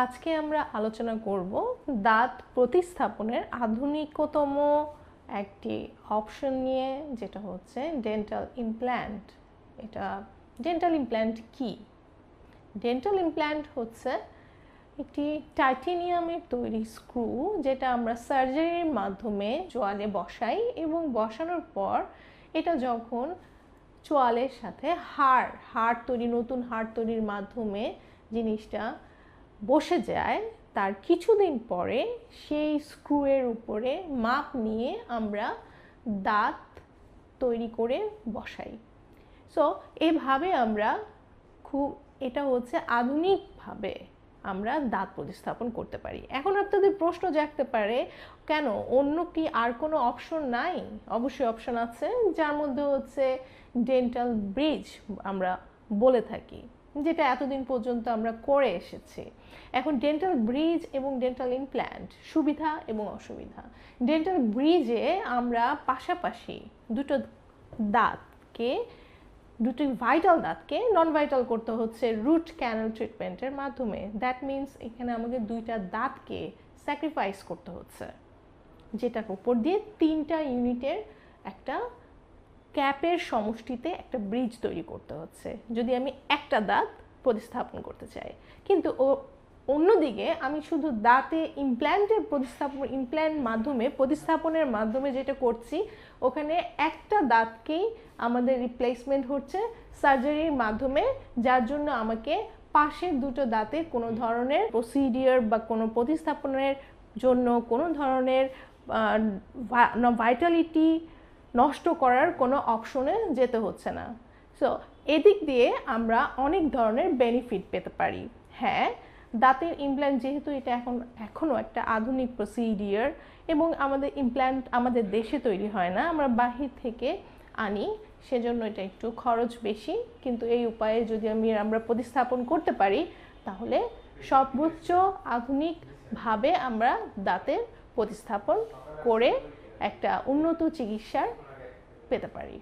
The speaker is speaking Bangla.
আজকে আমরা আলোচনা করব দাঁত প্রতিস্থাপনের আধুনিকতম একটি অপশন নিয়ে, যেটা হচ্ছে ডেন্টাল ইমপ্ল্যান্ট। এটা ডেন্টাল ইমপ্ল্যান্ট কি? ডেন্টাল ইমপ্ল্যান্ট হচ্ছে একটি টাইটেনিয়ামের তৈরি স্ক্রু, যেটা আমরা সার্জারির মাধ্যমে চোয়ালে বসাই এবং বসানোর পর এটা যখন চোয়ালের সাথে হাড় তৈরি, নতুন হাড় তৈরির মাধ্যমে জিনিসটা বসে যায়, তার কিছুদিন পরে সেই স্ক্রুয়ের উপরে মাপ নিয়ে আমরা দাঁত তৈরি করে বসাই। সো এভাবে আমরা এটা হচ্ছে আধুনিকভাবে আমরা দাঁত প্রতিস্থাপন করতে পারি। এখন আপনাদের প্রশ্ন জাগতে পারে, কেন অন্য কি আর কোনো অপশন নাই? অবশ্যই অপশন আছে, যার মধ্যে হচ্ছে ডেন্টাল ব্রিজ আমরা বলে থাকি, যেটা এতদিন পর্যন্ত আমরা করে এসেছি। এখন ডেন্টাল ব্রিজ এবং ডেন্টাল ইমপ্ল্যান্ট, সুবিধা এবং অসুবিধা। ডেন্টাল ব্রিজে আমরা পাশাপাশি দুটি ভাইটাল দাঁতকে নন ভাইটাল করতে হচ্ছে রুট ক্যানাল ট্রিটমেন্টের মাধ্যমে। দ্যাট মিনস এখানে আমাদের দুইটা দাঁতকে স্যাক্রিফাইস করতে হচ্ছে, যেটার উপর দিয়ে 3টা ইউনিটের একটা ক্যাপের সমষ্টিতে একটা ব্রিজ তৈরি করতে হচ্ছে যদি আমি একটা দাঁত প্রতিস্থাপন করতে চাই। কিন্তু অন্যদিকে আমি শুধু দাঁতে প্রতিস্থাপনের মাধ্যমে যেটা করছি, ওখানে একটা দাঁতকেই আমাদের রিপ্লেসমেন্ট হচ্ছে সার্জারির মাধ্যমে, যার জন্য আমাকে পাশের দুটো দাঁতে কোনো ধরনের প্রসিডিওর বা কোনো প্রতিস্থাপনের জন্য কোনো ধরনের ভাইটালিটি নষ্ট করার কোনো অপশনে যেতে হচ্ছে না। সো এদিক দিয়ে আমরা অনেক ধরনের বেনিফিট পেতে পারি। হ্যাঁ, দাঁতের ইমপ্ল্যান্ট যেহেতু এটা এখনও একটা আধুনিক প্রসিডিওর এবং আমাদের ইমপ্ল্যান্ট আমাদের দেশে তৈরি হয় না, আমরা বাহির থেকে আনি, সেজন্য এটা একটু খরচ বেশি। কিন্তু এই উপায়ে যদি আমরা প্রতিস্থাপন করতে পারি, তাহলে সর্বোচ্চ আধুনিকভাবে আমরা দাঁতের প্রতিস্থাপন করে একটা উন্নত চিকিৎসা পেতে পারি।